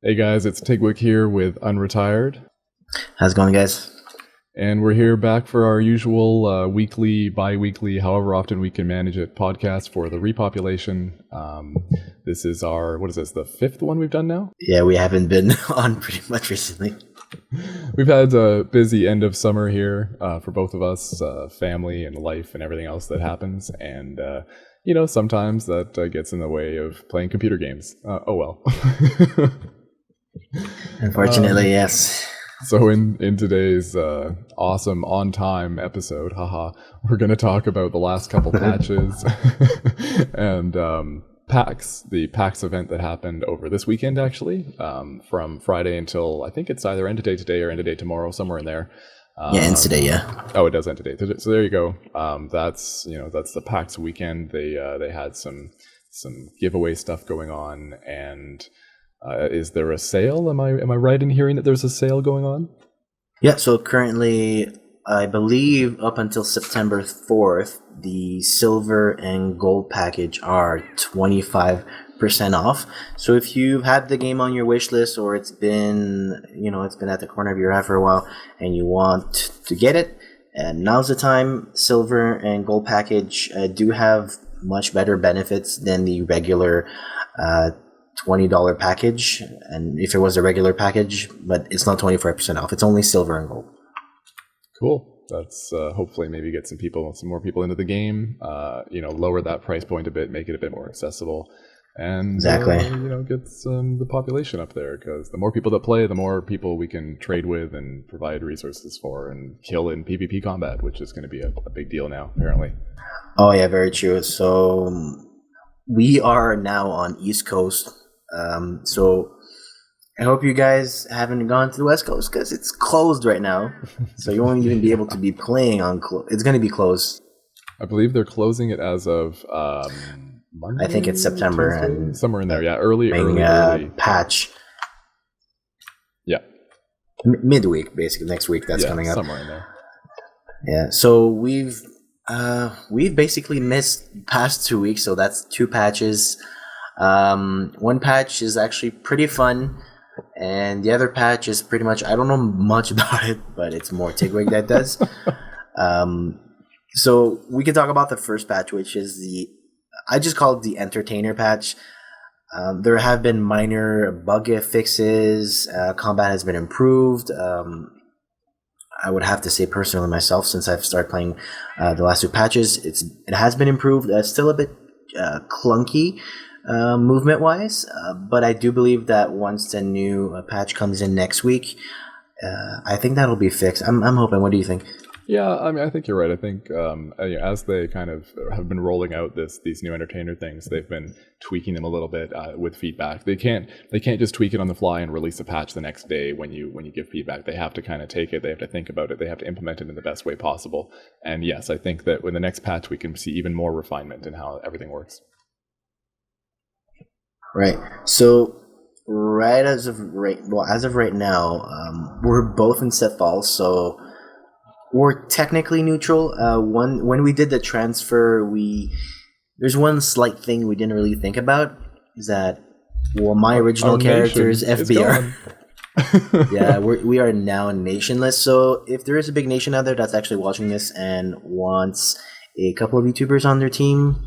Hey guys, it's Tigwick here with Unretired, How's it going, guys? and we're here back for our usual weekly, bi-weekly, however often we can manage it, podcast for the Repopulation. This is the fifth one we've done now? Yeah, we haven't been on pretty much recently. We've had a busy end of summer here for both of us, family and life and everything else that happens, and sometimes that gets in the way of playing computer games. Oh well. Unfortunately, yes. So in today's awesome on-time episode, we're going to talk about the last couple patches and the PAX event that happened over this weekend, actually, from Friday until, I think it's either end of day today or end of day tomorrow, somewhere in there. Yeah, ends today, yeah. Oh, it does end today. So there you go. That's the PAX weekend. They had some giveaway stuff going on, and is there a sale? Am I right in hearing that there's a sale going on? Yeah, so currently, I believe up until September 4th, the silver and gold package are 25% off. So if you've had the game on your wish list, or it's been at the corner of your eye for a while and you want to get it, and now's the time. Silver and gold package do have much better benefits than the regular $20 package, and if it was a regular package, but it's not 25% off. It's only silver and gold. Cool. That's hopefully maybe get some more people into the game. Lower that price point a bit, make it a bit more accessible, and exactly. Get the population up there, because the more people that play, the more people we can trade with and provide resources for and kill in PvP combat, which is going to be a big deal now, apparently. Oh yeah, very true. So we are now on East Coast. So I hope you guys haven't gone to the West Coast, because it's closed right now. So you won't even be able to be playing on. It's going to be closed. I believe they're closing it as of Monday. I think it's September, Tuesday? and Somewhere in there. Yeah, early patch. Yeah, midweek, basically next week. That's coming up. Somewhere in there. Yeah. So we've basically missed past 2 weeks. So that's 2 patches. One patch is actually pretty fun, and the other patch is pretty much, I don't know much about it, but it's more Tigwig that does. So we can talk about the first patch, which is I just call it the Entertainer patch. There have been minor bug fixes. Combat has been improved. I would have to say personally myself, since I've started playing the last 2 patches, it has been improved. It's still a bit clunky movement wise, but I do believe that once the new patch comes in next week, I think that'll be fixed. I'm hoping. What do you think? Yeah, I mean, I think you're right. I think as they kind of have been rolling out these new entertainer things, they've been tweaking them a little bit with feedback. They can't just tweak it on the fly and release a patch the next day when you give feedback. They have to kind of take it. They have to think about it. They have to implement it in the best way possible. And yes, I think that with the next patch we can see even more refinement in how everything works. Right. So as of right now, we're both in Set Falls, so we're technically neutral. When we did the transfer, there's one slight thing we didn't really think about, is that my original character is FBR. Yeah, we are now nationless. So if there is a big nation out there that's actually watching this and wants a couple of YouTubers on their team,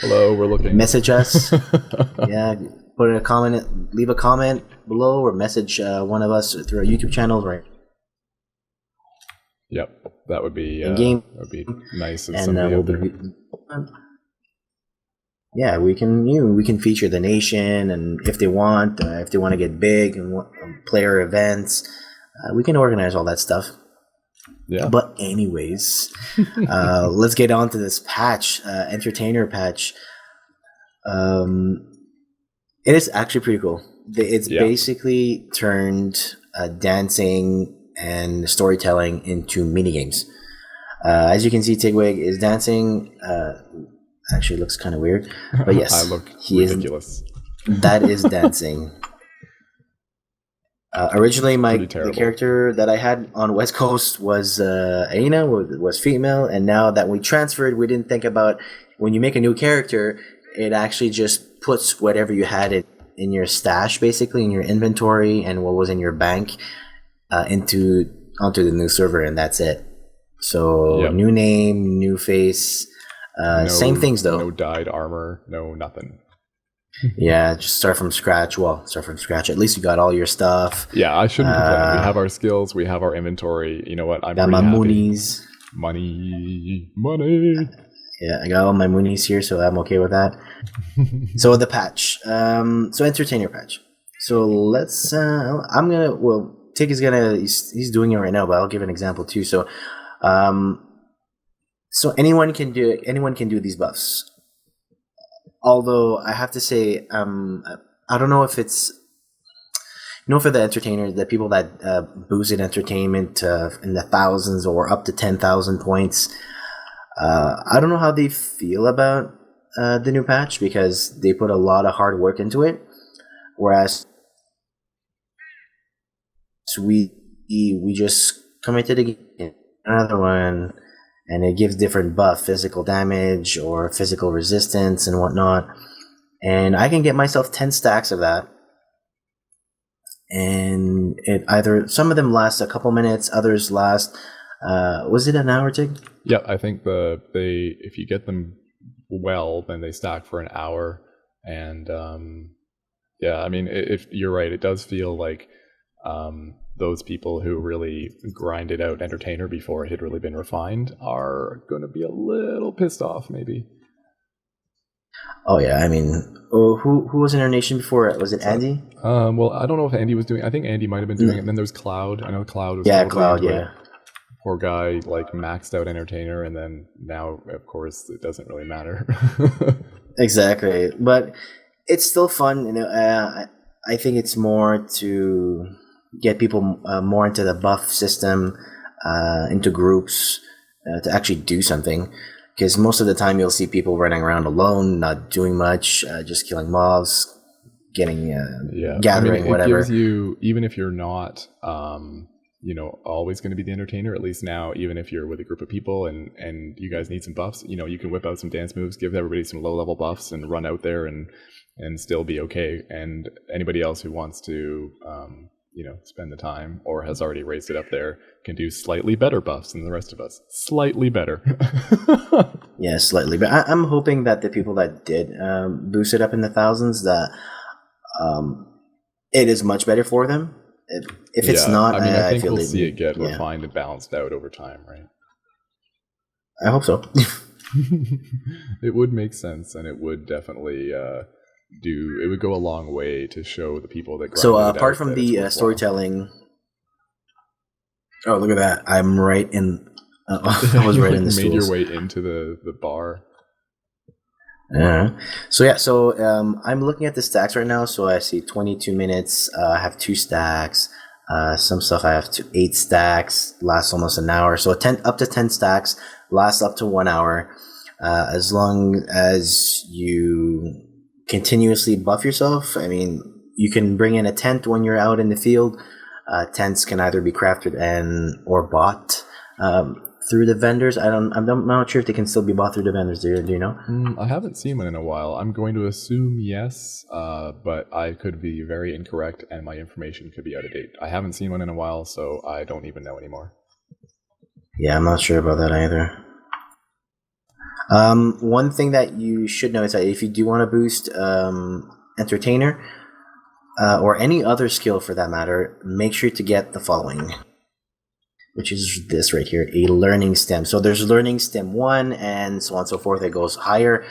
hello, we're looking. Message us. Yeah, leave a comment below, or message one of us through our YouTube channel, right? Yep, that would be nice. And we can feature the nation, and if they want to get big and player events, we can organize all that stuff. Yeah. But anyways, let's get on to this patch, Entertainer patch. It is actually pretty cool. It's basically turned dancing and storytelling into minigames. As you can see, Tigwig is dancing. Actually looks kind of weird, but yes, I look ridiculous. That is dancing. Originally, the character that I had on West Coast was Aina, was female, and now that we transferred, we didn't think about when you make a new character, it actually just puts whatever you had in your stash, basically in your inventory, and what was in your bank onto the new server, and that's it. So new name, new face, same things though. No dyed armor, no nothing. Yeah, just start from scratch. Well, start from scratch. At least you got all your stuff. Yeah, I shouldn't complain. We have our skills, we have our inventory. You know what? I'm got my moonies. Money. Yeah, I got all my moonies here, so I'm okay with that. So the patch. So entertainer patch. So let's. Tig is gonna. He's doing it right now, but I'll give an example too. So, so anyone can do it. Anyone can do these buffs. Although I have to say, I don't know if it's. For the entertainers, the people that boosted entertainment in the thousands or up to 10,000 points. I don't know how they feel about the new patch because they put a lot of hard work into it, whereas we just committed again another one, and it gives different buff, physical damage or physical resistance and whatnot, and I can get myself 10 stacks of that, and it either some of them last a couple minutes, others last. Was it an hour, Tig? Yeah, I think if you get them well, then they stack for an hour, and yeah, I mean, if you're right, it does feel like those people who really grinded out Entertainer before it had really been refined are going to be a little pissed off, maybe. Oh yeah, I mean, who was in our nation before? Was it Andy? Well, I don't know if Andy was doing. I think Andy might have been doing it. And then there's Cloud. I know Cloud was. Yeah, Cloud. Yeah. Poor guy, like maxed out Entertainer, and then now, of course, it doesn't really matter. Exactly, but it's still fun. I think it's more to get people more into the buff system, into groups, to actually do something. Because most of the time you'll see people running around alone, not doing much, just killing mobs, getting gathering, whatever. It gives you, even if you're not always going to be the entertainer, at least now, even if you're with a group of people and you guys need some buffs, you can whip out some dance moves, give everybody some low level buffs and run out there and still be okay. And anybody else who wants to spend the time or has already raised it up there can do slightly better buffs than the rest of us. Slightly better. Yeah, slightly. But I'm hoping that the people that did boost it up in the thousands, that it is much better for them. If it's not, I mean, I think we'll see it get refined and balanced out over time, right? I hope so. It would make sense, and it would definitely it would go a long way to show the people that. So apart from the storytelling, oh look at that! I'm right in. I was right in the made your way into the bar. So I'm looking at the stacks right now. So I see 22 minutes. I have 2 stacks. Some stuff I have 8 stacks. Lasts almost an hour. So up to 10 stacks. Lasts up to 1 hour. As long as you continuously buff yourself. I mean, you can bring in a tent when you're out in the field. Tents can either be crafted or bought through the vendors. I'm not sure if they can still be bought through the vendors. Do you know? I haven't seen one in a while. I'm going to assume yes, but I could be very incorrect, and my information could be out of date. I haven't seen one in a while, so I don't even know anymore. Yeah, I'm not sure about that either. One thing that you should know is that if you do want to boost Entertainer, or any other skill for that matter, make sure to get the following, which is this right here, a learning stem. So there's learning stem 1 and so on and so forth. It goes higher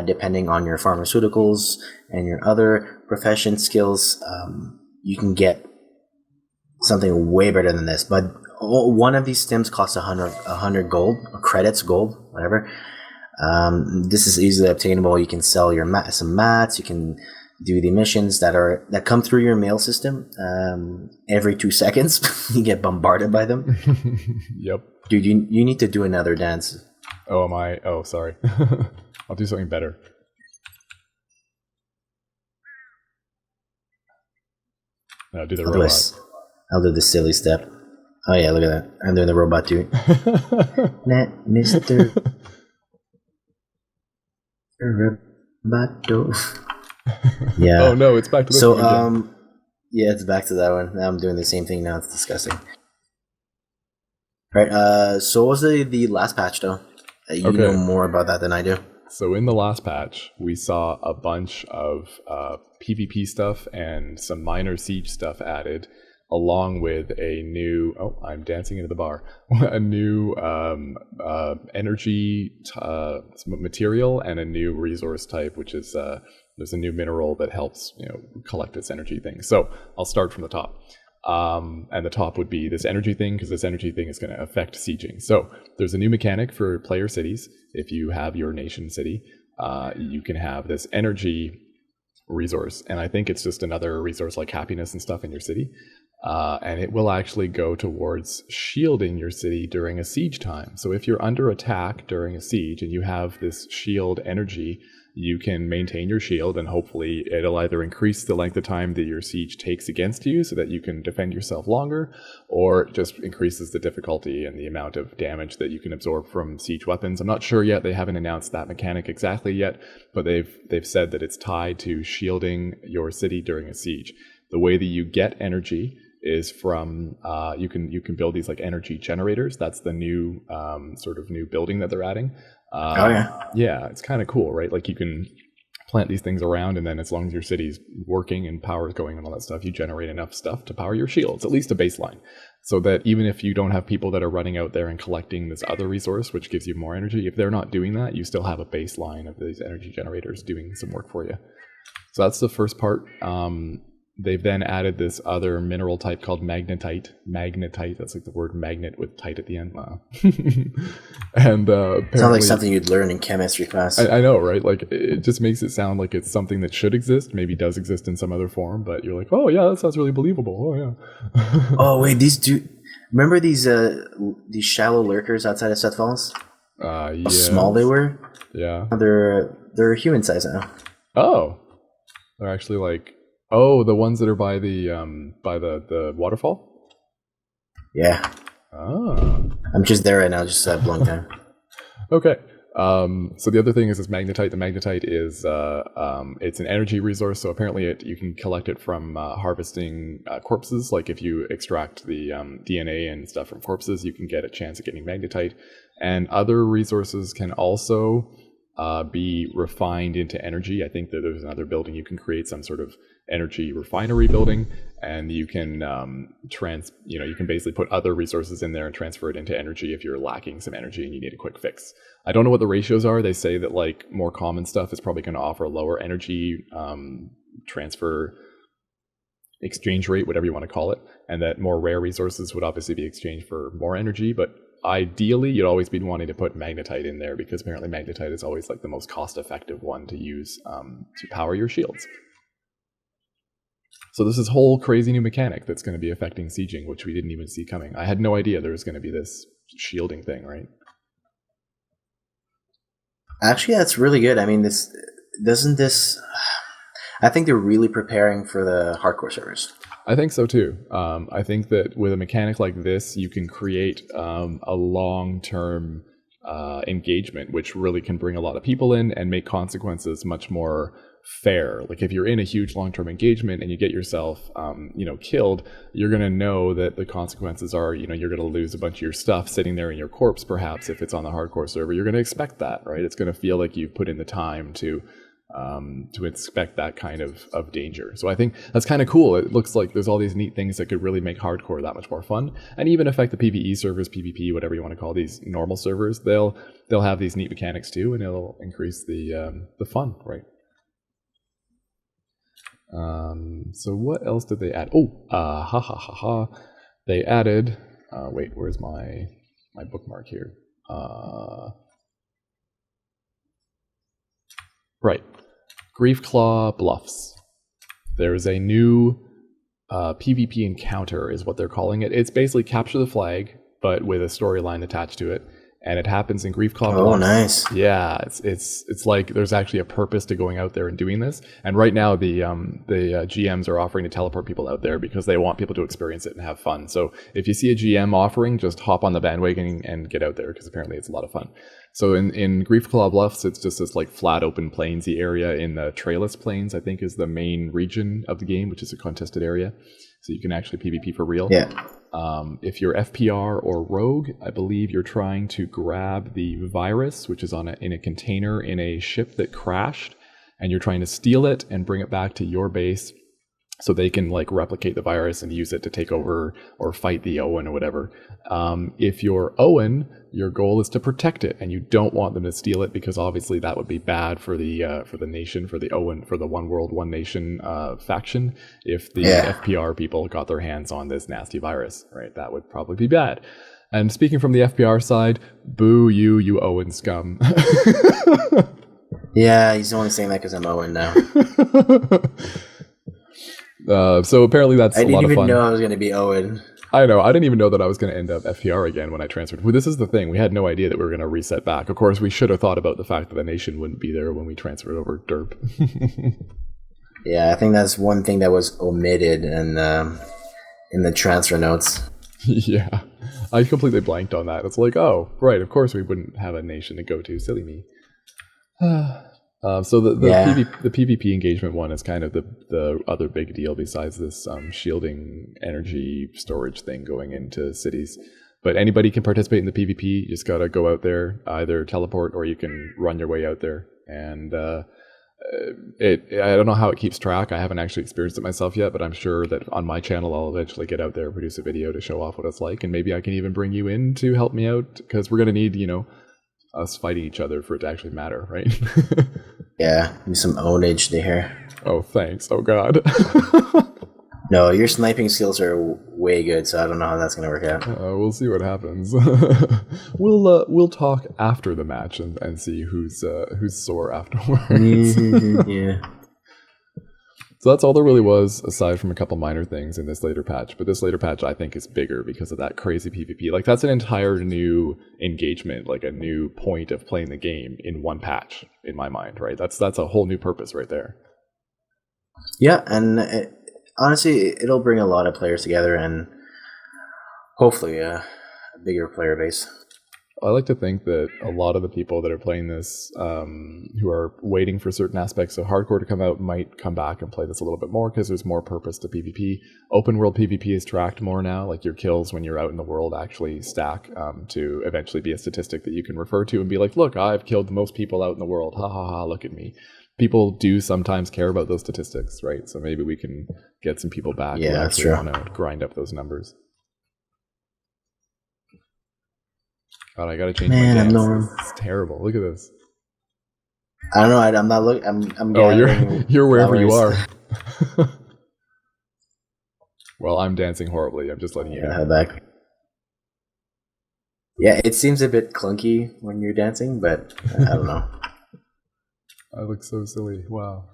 depending on your pharmaceuticals and your other profession skills. You can get something way better than this. But one of these stems costs 100 gold, or credits, gold, whatever. This is easily obtainable. You can sell your some mats. You can do the missions that come through your mail system every 2 seconds. You get bombarded by them. Yep. Dude, you need to do another dance. Oh, am I? Oh, sorry. I'll do something better. No, do the robot. I'll do the silly step. Oh yeah, look at that. I'm doing the robot too. Let Mr. Roboto. Oh Yeah. no, it's back to this So one again. yeah, it's back to that one. Now I'm doing the same thing now. It's disgusting. Right. So what was the last patch though? You know Okay, more about that than I do. so in the last patch, we saw a bunch of PvP stuff and some minor siege stuff added, along with a new. Oh, I'm dancing into the bar. A new energy material and a new resource type, which is there's a new mineral that helps collect this energy thing. So I'll start from the top. And the top would be this energy thing, because this energy thing is going to affect sieging. So there's a new mechanic for player cities. If you have your nation city, you can have this energy resource, and I think it's just another resource like happiness and stuff in your city, and it will actually go towards shielding your city during a siege time. So if you're under attack during a siege and you have this shield energy, you can maintain your shield, and hopefully it'll either increase the length of time that your siege takes against you so that you can defend yourself longer, or it just increases the difficulty and the amount of damage that you can absorb from siege weapons. I'm not sure yet. They haven't announced that mechanic exactly yet, but they've said that it's tied to shielding your city during a siege. The way that you get energy is from you can build these like energy generators. That's the new sort of new building that they're adding. Oh yeah. Yeah, it's kind of cool, right? Like you can plant these things around, and then as long as your city's working and power is going and all that stuff, you generate enough stuff to power your shields, at least a baseline. So that even if you don't have people that are running out there and collecting this other resource, which gives you more energy, if they're not doing that, you still have a baseline of these energy generators doing some work for you. So that's the first part. They've then added this other mineral type called magnetite. Magnetite, that's like the word magnet with tite at the end. Wow. And apparently, Sounds like something you'd learn in chemistry class. I know, right? Like it just makes it sound like it's something that should exist, maybe does exist in some other form, but you're like, oh yeah, that sounds really believable. Oh yeah. Oh wait, remember these shallow lurkers outside of Seth Falls? Yeah. How small they were? Yeah. They're human size now. Oh, they're actually like, oh, the ones that are by the waterfall. Yeah. Oh. I'm just there right now, just blowing time. Okay. So the other thing is this magnetite. The magnetite is it's an energy resource. So apparently you can collect it from harvesting corpses. Like if you extract the DNA and stuff from corpses, you can get a chance at getting magnetite. And other resources can also be refined into energy. I think that there's another building you can create some sort of energy refinery building, and you can you can basically put other resources in there and transfer it into energy if you're lacking some energy and you need a quick fix. I don't know what the ratios are. They say that like more common stuff is probably going to offer lower energy transfer exchange rate, whatever you want to call it, and that more rare resources would obviously be exchanged for more energy. But ideally, you'd always be wanting to put magnetite in there, because apparently magnetite is always like the most cost-effective one to use to power your shields. So this is whole crazy new mechanic that's going to be affecting sieging, which we didn't even see coming. I had no idea there was going to be this shielding thing, right? Actually, that's really good. I mean, I think they're really preparing for the hardcore servers. I think so too. I think that with a mechanic like this, you can create a long-term engagement, which really can bring a lot of people in and make consequences much more fair. Like if you're in a huge long-term engagement and you get yourself killed, you're going to know that the consequences are, you're going to lose a bunch of your stuff sitting there in your corpse. Perhaps if it's on the hardcore server, you're going to expect that, right? It's going to feel like you've put in the time to expect that kind of danger. So I think that's kind of cool. It looks like there's all these neat things that could really make hardcore that much more fun, and even affect the PvE servers, PvP, whatever you want to call these normal servers. They'll have these neat mechanics too, and it'll increase the fun, right? So what else did they add? They added. Wait, where's my bookmark here? Right. Griefclaw Bluffs. There's a new PvP encounter, is what they're calling it. It's basically capture the flag, but with a storyline attached to it. and it happens in Grief Claw Oh, Bluffs. nice. Yeah, it's like there's actually a purpose to going out there and doing this. And right now, the GMs are offering to teleport people out there because they want people to experience it and have fun. So if you see a GM offering, just hop on the bandwagon and get out there because apparently it's a lot of fun. So in Grief Claw Bluffs, it's just this like flat open plainsy area in the Trailless Plains, I think is the main region of the game, which is a contested area. So you can actually PvP for real. Yeah. If you're FPR or Rogue, I believe you're trying to grab the virus, which is in a container in a ship that crashed, and you're trying to steal it and bring it back to your base so they can like replicate the virus and use it to take over or fight the Owen or whatever. If you're Owen, your goal is to protect it, and you don't want them to steal it because obviously that would be bad for the nation, for the Owen, for the One World, One Nation faction. If the FPR people got their hands on this nasty virus, right, that would probably be bad. And speaking from the FPR side, boo you Owen scum. Yeah, he's only saying that because I'm Owen now. So apparently that's a lot of fun. I didn't even know I was going to be Owen. I know. I didn't even know that I was going to end up FPR again when I transferred. Well, this is the thing. We had no idea that we were going to reset back. Of course, we should have thought about the fact that the nation wouldn't be there when we transferred over derp. Yeah, I think that's one thing that was omitted in the transfer notes. Yeah. I completely blanked on that. It's like, oh, right, of course we wouldn't have a nation to go to. Silly me. So the PvP engagement one is kind of the other big deal besides this shielding energy storage thing going into cities. But anybody can participate in the PvP. You just got to go out there, either teleport or you can run your way out there. And I don't know how it keeps track. I haven't actually experienced it myself yet, but I'm sure that on my channel I'll eventually get out there, produce a video to show off what it's like. And maybe I can even bring you in to help me out because we're going to need, us fighting each other for it to actually matter, right? Yeah, some ownage there. Oh, thanks. Oh, God. No, your sniping skills are way good, so I don't know how that's going to work out. We'll see what happens. We'll talk after the match and see who's sore afterwards. Yeah. So that's all there really was, aside from a couple minor things in this later patch. But this later patch, I think, is bigger because of that crazy PvP. Like, that's an entire new engagement, like a new point of playing the game in one patch, in my mind, right? That's a whole new purpose right there. Yeah, and honestly, it'll bring a lot of players together and hopefully a bigger player base. I like to think that a lot of the people that are playing this, who are waiting for certain aspects of hardcore to come out, might come back and play this a little bit more because there's more purpose to PvP. Open world PvP is tracked more now, like your kills when you're out in the world actually stack to eventually be a statistic that you can refer to and be like, look, I've killed the most people out in the world. Ha ha ha, look at me. People do sometimes care about those statistics, right? So maybe we can get some people back who actually want to grind up those numbers. God, I gotta change my dance. It's terrible. Look at this. I don't know. I'm not looking. I'm you're wherever you are. Well, I'm dancing horribly. I'm just letting you know. Head back. Yeah, it seems a bit clunky when you're dancing, but I don't know. I look so silly. Wow.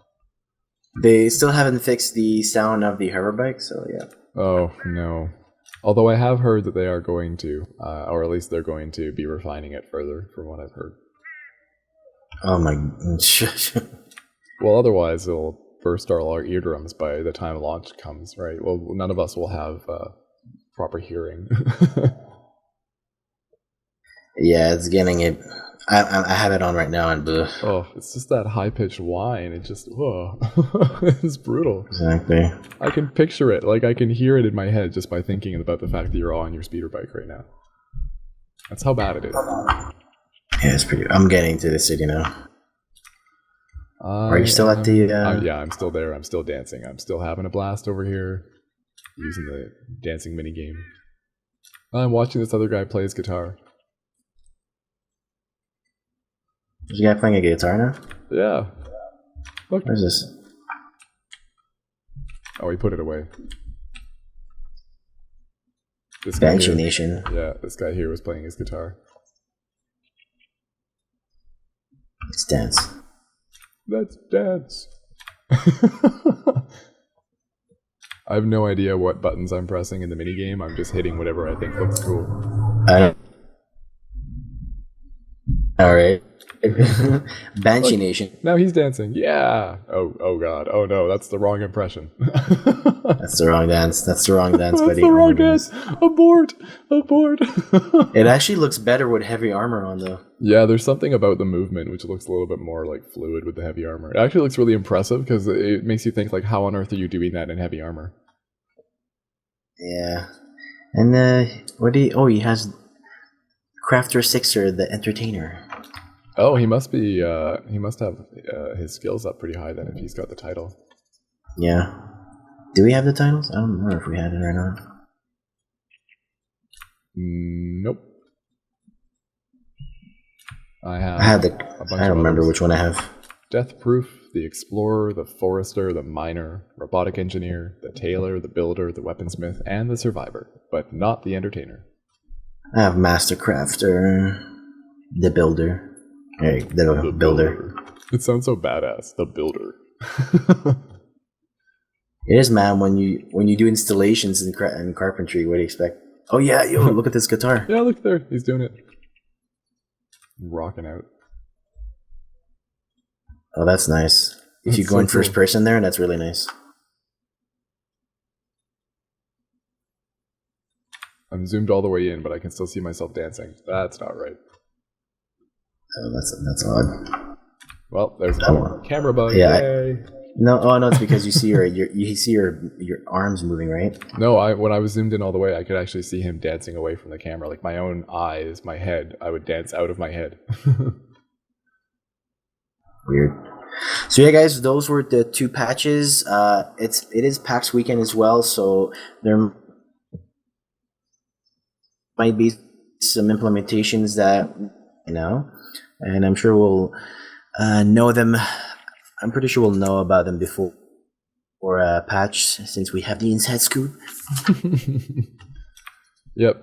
They still haven't fixed the sound of the hover bike, so yeah. Oh no. Although I have heard that they are going to, or at least they're going to be refining it further, from what I've heard. Oh my... Well, otherwise it'll burst our eardrums by the time launch comes, right? Well, none of us will have proper hearing. Yeah, it's getting it... I have it on right now and... Oh, it's just that high-pitched whine. It just... Whoa. It's brutal. Exactly. I can picture it. Like, I can hear it in my head just by thinking about the fact that you're on your speeder bike right now. That's how bad it is. Yeah, it's pretty... I'm getting to the city now. Are you still at the... Yeah, I'm still there. I'm still dancing. I'm still having a blast over here using the dancing minigame. I'm watching this other guy play his guitar. Is the guy playing a guitar now? Yeah. Look. Where's this? Oh, he put it away. This guy here, Nation. Yeah, this guy here was playing his guitar. Let's dance. Let's dance. I have no idea what buttons I'm pressing in the minigame. I'm just hitting whatever I think looks cool. All right. Banshee Look, Nation. now he's dancing. Yeah. Oh God. Oh no, that's the wrong impression. That's the wrong dance. That's the wrong dance, That's buddy. the Oh my wrong goodness. dance. Abort. Abort. It actually looks better with heavy armor on, though. Yeah, there's something about the movement which looks a little bit more like fluid with the heavy armor. It actually looks really impressive because it makes you think like, how on earth are you doing that in heavy armor? Yeah. And what do you? Oh, he has Crafter Sixer, the Entertainer. Oh, he must be. He must have his skills up pretty high then if he's got the title. Yeah. Do we have the titles? I don't remember if we had it or not. Nope. I I bunch don't of remember others. which one I have. Death Proof, the Explorer, the Forester, the Miner, Robotic Engineer, the Tailor, the Builder, the Weaponsmith, and the Survivor, but not the Entertainer. I have Master Crafter, the Builder. Hey, the Builder. It sounds so badass. The Builder. It is, man. When you do installations in carpentry, what do you expect? Oh yeah, yo, look at this guitar. Yeah, look there. He's doing it. Rocking out. Oh, that's nice. If you That's go so in first cool. person there, that's really nice. I'm zoomed all the way in, but I can still see myself dancing. That's not right. Oh, that's odd. Well, there's That a one. camera bug. Yeah, Yay. No, oh no, it's because you see your arms moving, right? No, when I was zoomed in all the way, I could actually see him dancing away from the camera. Like my own eyes, my head, I would dance out of my head. Weird. So yeah, guys, those were the two patches. It is PAX weekend as well, so there might be some implementations that and I'm sure we'll know them. I'm pretty sure we'll know about them before patch since we have the inside scoop. Yep.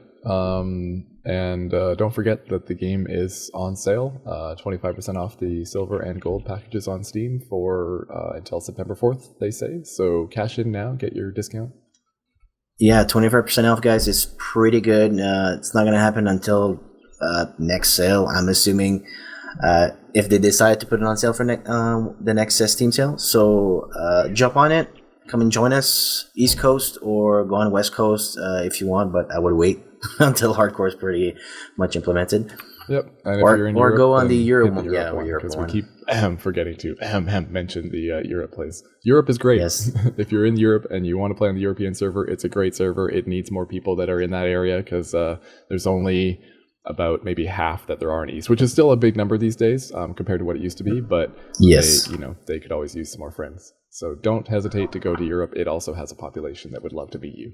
And don't forget that the game is on sale. 25% off the silver and gold packages on Steam for until September 4th, they say. So cash in now, get your discount. Yeah, 25% off, guys. It's pretty good. It's not going to happen until next sale, I'm assuming, if they decide to put it on sale for the next Steam sale. So jump on it. Come and join us, East Coast, or go on West Coast if you want, but I would wait until hardcore is pretty much implemented. Yep. And if Or, you're in or Europe, go on the then Europe hit one. the Yeah, one, Europe because we one. keep forgetting to mention the Europe place. Europe is great. Yes. If you're in Europe and you want to play on the European server, it's a great server. It needs more people that are in that area because there's only about maybe half that there are in East, which is still a big number these days compared to what it used to be. But Yes. they could always use some more friends. So don't hesitate to go to Europe. It also has a population that would love to meet you.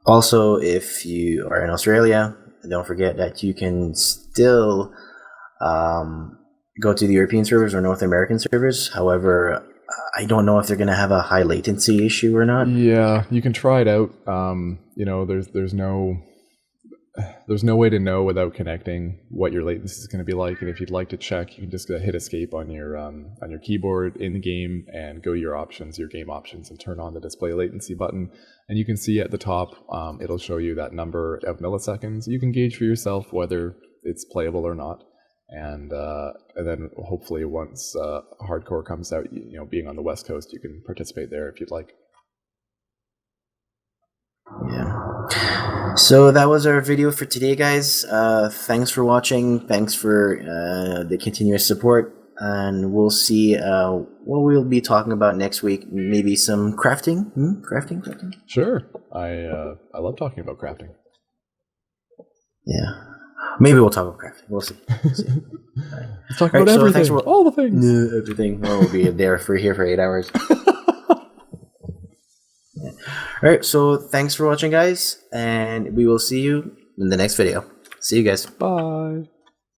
Also, if you are in Australia, don't forget that you can still go to the European servers or North American servers. However, I don't know if they're going to have a high latency issue or not. Yeah, you can try it out. There's no way to know without connecting what your latency is going to be like. And if you'd like to check, you can just hit escape on your keyboard in the game and go to your options, your game options, and turn on the display latency button. And you can see at the top, it'll show you that number of milliseconds. You can gauge for yourself whether it's playable or not. And then hopefully once hardcore comes out, being on the West Coast, you can participate there if you'd like. Yeah. So that was our video for today, guys. Thanks for watching. Thanks for the continuous support. And we'll see what we'll be talking about next week. Maybe some crafting. Crafting. Sure. I love talking about crafting. Yeah. Maybe we'll talk about crafting. We'll see. Let's talk about everything. So all the things. Everything. Well, we'll be here for 8 hours. Yeah. All right. So thanks for watching, guys, and we will see you in the next video. See you guys. Bye.